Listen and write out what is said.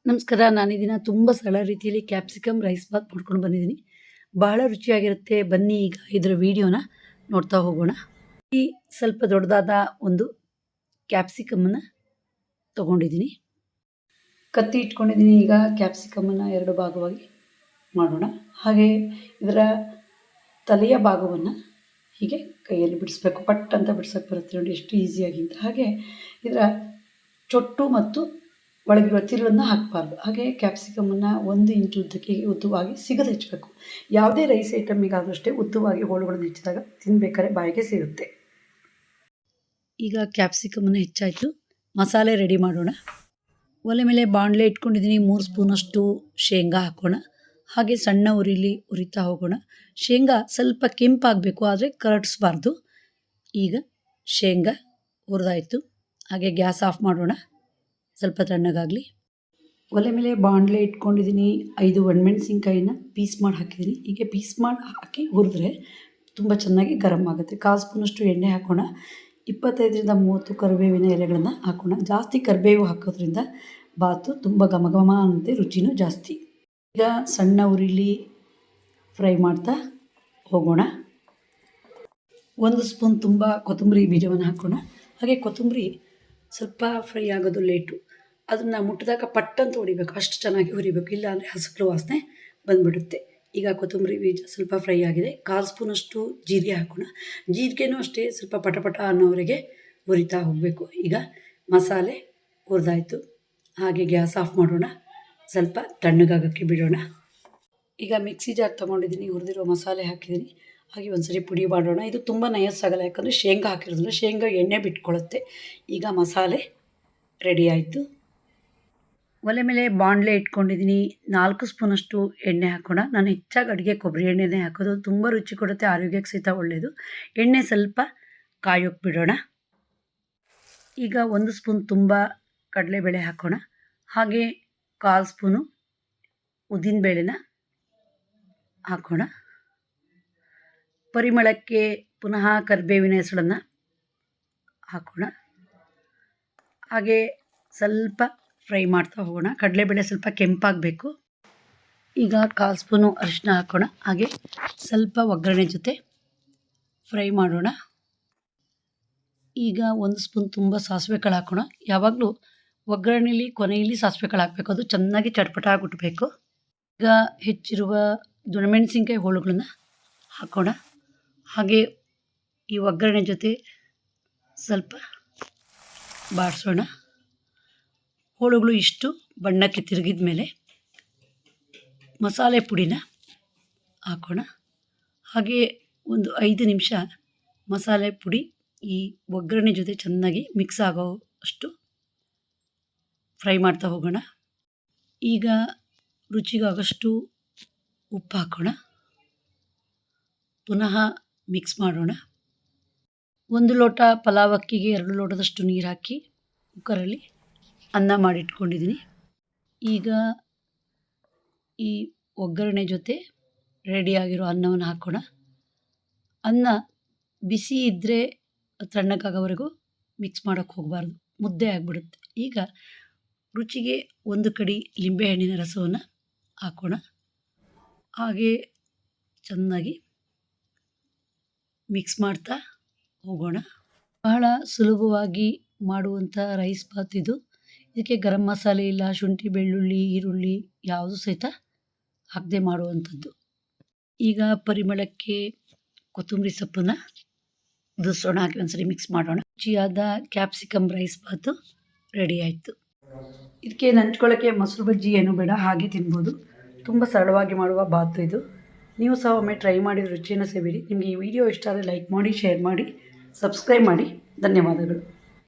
ನಮಸ್ಕಾರ. ನಾನಿದಿನ ತುಂಬ ಸರಳ ರೀತಿಯಲ್ಲಿ ಕ್ಯಾಪ್ಸಿಕಮ್ ರೈಸ್ ಬಾತ್ ಮಾಡ್ಕೊಂಡು ಬಂದಿದ್ದೀನಿ. ಬಹಳ ರುಚಿಯಾಗಿರುತ್ತೆ. ಬನ್ನಿ ಈಗ ಇದರ ವಿಡಿಯೋನ ನೋಡ್ತಾ ಹೋಗೋಣ. ಈ ಸ್ವಲ್ಪ ದೊಡ್ಡದಾದ ಒಂದು ಕ್ಯಾಪ್ಸಿಕಮನ್ನು ತೊಗೊಂಡಿದ್ದೀನಿ. ಕತ್ತಿ ಇಟ್ಕೊಂಡಿದ್ದೀನಿ. ಈಗ ಕ್ಯಾಪ್ಸಿಕಮನ್ನು 2 ಭಾಗವಾಗಿ ಮಾಡೋಣ. ಹಾಗೆ ಇದರ ತಲೆಯ ಭಾಗವನ್ನು ಹೀಗೆ ಕೈಯಲ್ಲಿ ಬಿಡಿಸ್ಬೇಕು. ಪಟ್ ಅಂತ ಬಿಡ್ಸೋಕ್ಕೆ ಬರುತ್ತೆ ನೋಡಿ, ಎಷ್ಟು ಈಸಿಯಾಗಿ ಅಂತ. ಹಾಗೆ ಇದರ ಚೊಟ್ಟು ಮತ್ತು ಒಳಗಿರುವ ತಿರುವನ್ನು ಹಾಕಬಾರ್ದು. ಹಾಗೆ ಕ್ಯಾಪ್ಸಿಕಮನ್ನು 1 ಇಂಚು ಉದ್ದಕ್ಕೆ ಉದ್ದವಾಗಿ ಸಿಗದು ಹೆಚ್ಚಬೇಕು. ಯಾವುದೇ ರೈಸ್ ಐಟಮಿಗಾದರೂ ಅಷ್ಟೇ ಉದ್ದವಾಗಿ ಹೋಳುಗಳನ್ನು ಹೆಚ್ಚಿದಾಗ ತಿನ್ನಬೇಕಾದ್ರೆ ಬಾಯಿಗೆ ಸಿಗುತ್ತೆ. ಈಗ ಕ್ಯಾಪ್ಸಿಕಮನ್ನು ಹೆಚ್ಚಾಯಿತು, ಮಸಾಲೆ ರೆಡಿ ಮಾಡೋಣ. ಒಲೆ ಮೇಲೆ ಬಾಣಲೆ ಇಟ್ಕೊಂಡಿದ್ದೀನಿ. 3 ಸ್ಪೂನಷ್ಟು ಶೇಂಗಾ ಹಾಕೋಣ. ಹಾಗೆ ಸಣ್ಣ ಉರಿಲಿ ಉರಿತಾ ಹೋಗೋಣ. ಶೇಂಗಾ ಸ್ವಲ್ಪ ಕೆಂಪಾಗಬೇಕು, ಆದರೆ ಕರಡಿಸ್ಬಾರ್ದು. ಈಗ ಶೇಂಗಾ ಹುರಿದಾಯಿತು. ಹಾಗೆ ಗ್ಯಾಸ್ ಆಫ್ ಮಾಡೋಣ, ಸ್ವಲ್ಪ ತಣ್ಣಗಾಗಲಿ. ಒಲೆ ಮೇಲೆ ಬಾಣಲೆ ಇಟ್ಕೊಂಡಿದ್ದೀನಿ. 5 ಒಣಮೆಣಸಿನ್ಕಾಯಿನ ಪೀಸ್ ಮಾಡಿ ಹಾಕಿದ್ದೀನಿ. ಹೀಗೆ ಪೀಸ್ ಮಾಡಿ ಹಾಕಿ ಹುರಿದ್ರೆ ತುಂಬ ಚೆನ್ನಾಗಿ ಗರಂ ಆಗುತ್ತೆ. 1/4 ಸ್ಪೂನಷ್ಟು ಎಣ್ಣೆ ಹಾಕೋಣ. 25ರಿಂದ 30 ಕರಿಬೇವಿನ ಎಲೆಗಳನ್ನು ಹಾಕೋಣ. ಜಾಸ್ತಿ ಕರಿಬೇವು ಹಾಕೋದ್ರಿಂದ ಬಾತು ತುಂಬ ಘಮ ಅನ್ನುತ್ತೆ, ರುಚಿನೂ ಜಾಸ್ತಿ. ಈಗ ಸಣ್ಣ ಉರಿಲಿ ಫ್ರೈ ಮಾಡ್ತಾ ಹೋಗೋಣ. 1 ಸ್ಪೂನ್ ತುಂಬ ಕೊತ್ತಂಬರಿ ಬೀಜವನ್ನು ಹಾಕೋಣ. ಹಾಗೆ ಕೊತ್ತಂಬರಿ ಸ್ವಲ್ಪ ಫ್ರೈ ಆಗೋದು ಲೇಟು. ಅದನ್ನು ಮುಟ್ಟಿದಾಗ ಪಟ್ಟಂತ ಹೊಡಿಬೇಕು, ಅಷ್ಟು ಚೆನ್ನಾಗಿ ಹುರಿಬೇಕು, ಇಲ್ಲಾಂದರೆ ಹಸಿರು ವಾಸನೆ ಬಂದುಬಿಡುತ್ತೆ. ಈಗ ಕೊತ್ತಂಬರಿ ಬೀಜ ಸ್ವಲ್ಪ ಫ್ರೈ ಆಗಿದೆ. 1/4 ಸ್ಪೂನಷ್ಟು ಜೀರಿಗೆ ಹಾಕೋಣ. ಜೀರಿಗೆನೂ ಅಷ್ಟೇ ಸ್ವಲ್ಪ ಪಟ ಅನ್ನೋವರೆಗೆ ಹುರಿತಾ ಹೋಗಬೇಕು. ಈಗ ಮಸಾಲೆ ಹುರಿದಾಯಿತು. ಹಾಗೆ ಗ್ಯಾಸ್ ಆಫ್ ಮಾಡೋಣ, ಸ್ವಲ್ಪ ತಣ್ಣಗಾಗೋಕ್ಕೆ ಬಿಡೋಣ. ಈಗ ಮಿಕ್ಸಿ ಜಾರ್ ತೊಗೊಂಡಿದ್ದೀನಿ. ಹುರಿದಿರೋ ಮಸಾಲೆ ಹಾಕಿದ್ದೀನಿ. ಹಾಗೆ ಒಂದ್ಸರಿ ಪುಡಿ ಮಾಡೋಣ. ಇದು ತುಂಬ ನಯಸ್ಸಾಗಲ್ಲ, ಯಾಕಂದರೆ ಶೇಂಗಾ ಹಾಕಿರೋದ್ರಿಂದ ಶೇಂಗಾ ಎಣ್ಣೆ ಬಿಟ್ಕೊಳ್ಳುತ್ತೆ. ಈಗ ಮಸಾಲೆ ರೆಡಿ ಆಯಿತು. ಒಲೆ ಮೇಲೆ ಬಾಣಲೆ ಇಟ್ಕೊಂಡಿದ್ದೀನಿ. 4 ಸ್ಪೂನಷ್ಟು ಎಣ್ಣೆ ಹಾಕೋಣ. ನಾನು ಹೆಚ್ಚಾಗಿ ಅಡುಗೆ ಕೊಬ್ಬರಿ ಎಣ್ಣೆನೇ ಹಾಕೋದು, ತುಂಬ ರುಚಿ ಕೊಡುತ್ತೆ, ಆರೋಗ್ಯಕ್ಕೆ ಸಹಿತ ಒಳ್ಳೆಯದು. ಎಣ್ಣೆ ಸ್ವಲ್ಪ ಕಾಯೋಕ್ಕೆ ಬಿಡೋಣ. ಈಗ 1 ಸ್ಪೂನ್ ತುಂಬ ಕಡಲೆಬೇಳೆ ಹಾಕೋಣ. ಹಾಗೆ 1/4 ಸ್ಪೂನು ಉದ್ದಿನಬೇಳೆನ ಹಾಕೋಣ. ಪರಿಮಳಕ್ಕೆ ಪುನಃ ಕರಿಬೇವಿನ ಹೆಸಳನ್ನು ಹಾಕೋಣ. ಹಾಗೆ ಸ್ವಲ್ಪ ಫ್ರೈ ಮಾಡ್ತಾ ಹೋಗೋಣ. ಕಡಲೆಬೇಳೆ ಸ್ವಲ್ಪ ಕೆಂಪಾಗಬೇಕು. ಈಗ 1/4 ಸ್ಪೂನು ಅರಿಶಿನ ಹಾಕೋಣ. ಹಾಗೆ ಸ್ವಲ್ಪ ಒಗ್ಗರಣೆ ಜೊತೆ ಫ್ರೈ ಮಾಡೋಣ. ಈಗ 1 ಸ್ಪೂನ್ ತುಂಬ ಸಾಸಿವೆ ಕಾಳು ಹಾಕೋಣ. ಯಾವಾಗಲೂ ಒಗ್ಗರಣೆಯಲ್ಲಿ ಕೊನೆಯಲ್ಲಿ ಸಾಸಿವೆ ಕಾಳು ಹಾಕಬೇಕು, ಅದು ಚೆನ್ನಾಗಿ ಚಟ್ಪಟ ಆಗಿಬಿಟ್ಬೇಕು. ಈಗ ಹೆಚ್ಚಿರುವ ದೊಣಮೆಣಸಿನ್ಕಾಯಿ ಹೋಳುಗಳನ್ನು ಹಾಕೋಣ. ಹಾಗೆ ಈ ಒಗ್ಗರಣೆ ಜೊತೆ ಸ್ವಲ್ಪ ಬಾಡಿಸೋಣ. ಹೋಳುಗಳು ಇಷ್ಟು ಬಣ್ಣಕ್ಕೆ ತಿರುಗಿದ ಮೇಲೆ ಮಸಾಲೆ ಪುಡಿನ ಹಾಕೋಣ. ಹಾಗೆ ಒಂದು 5 ನಿಮಿಷ ಮಸಾಲೆ ಪುಡಿ ಈ ಒಗ್ಗರಣೆ ಜೊತೆ ಚೆನ್ನಾಗಿ ಮಿಕ್ಸ್ ಆಗೋ ಅಷ್ಟು ಫ್ರೈ ಮಾಡ್ತಾ ಹೋಗೋಣ. ಈಗ ರುಚಿಗಾಗಷ್ಟು ಉಪ್ಪು ಹಾಕೋಣ. ಪುನಃ ಮಿಕ್ಸ್ ಮಾಡೋಣ. 1 ಲೋಟ ಪಲಾವ್ ಅಕ್ಕಿಗೆ 2 ಲೋಟದಷ್ಟು ನೀರು ಹಾಕಿ ಕುಕ್ಕರಲ್ಲಿ ಅನ್ನ ಮಾಡಿಟ್ಕೊಂಡಿದ್ದೀನಿ. ಈಗ ಈ ಒಗ್ಗರಣೆ ಜೊತೆ ರೆಡಿಯಾಗಿರೋ ಅನ್ನವನ್ನು ಹಾಕೋಣ. ಅನ್ನ ಬಿಸಿ ಇದ್ದರೆ ತಣ್ಣಗಾಗೋವರೆಗೂ ಮಿಕ್ಸ್ ಮಾಡೋಕ್ಕೆ ಹೋಗಬಾರ್ದು, ಮುದ್ದೆ ಆಗಿಬಿಡುತ್ತೆ. ಈಗ ರುಚಿಗೆ 1 ಕಡಿ ಲಿಂಬೆಹಣ್ಣಿನ ರಸವನ್ನು ಹಾಕೋಣ. ಹಾಗೆ ಚೆನ್ನಾಗಿ ಮಿಕ್ಸ್ ಮಾಡ್ತಾ ಹೋಗೋಣ. ಬಹಳ ಸುಲಭವಾಗಿ ಮಾಡುವಂಥ ರೈಸ್ ಬಾತ್ ಇದು. ಇದಕ್ಕೆ ಗರಂ ಮಸಾಲೆ ಇಲ್ಲ, ಶುಂಠಿ ಬೆಳ್ಳುಳ್ಳಿ ಈರುಳ್ಳಿ ಯಾವುದು ಸಹಿತ ಹಾಕದೆ ಮಾಡುವಂಥದ್ದು. ಈಗ ಪರಿಮಳಕ್ಕೆ ಕೊತ್ತಂಬರಿ ಸೊಪ್ಪನ್ನು ಉದುರಿಸೋಣ. ಹಾಕಿ ಒಂದ್ಸರಿ ಮಿಕ್ಸ್ ಮಾಡೋಣ. ರುಚಿಯಾದ ಕ್ಯಾಪ್ಸಿಕಮ್ ರೈಸ್ ಬಾತು ರೆಡಿ ಆಯಿತು. ಇದಕ್ಕೆ ನಂಚ್ಕೊಳ್ಳೋಕ್ಕೆ ಮೊಸರು ಬಜ್ಜಿ ಏನು ಬೇಡ, ಹಾಗೆ ತಿನ್ಬೋದು. ತುಂಬ ಸರಳವಾಗಿ ಮಾಡುವ ಬಾತು ಇದು. ನೀವು ಸಹ ಒಮ್ಮೆ ಟ್ರೈ ಮಾಡಿ ರುಚಿಯನ್ನು ಸವಿರಿ. ನಿಮಗೆ ಈ ವಿಡಿಯೋ ಇಷ್ಟ ಆದರೆ ಲೈಕ್ ಮಾಡಿ, ಶೇರ್ ಮಾಡಿ, ಸಬ್ಸ್ಕ್ರೈಬ್ ಮಾಡಿ. ಧನ್ಯವಾದಗಳು.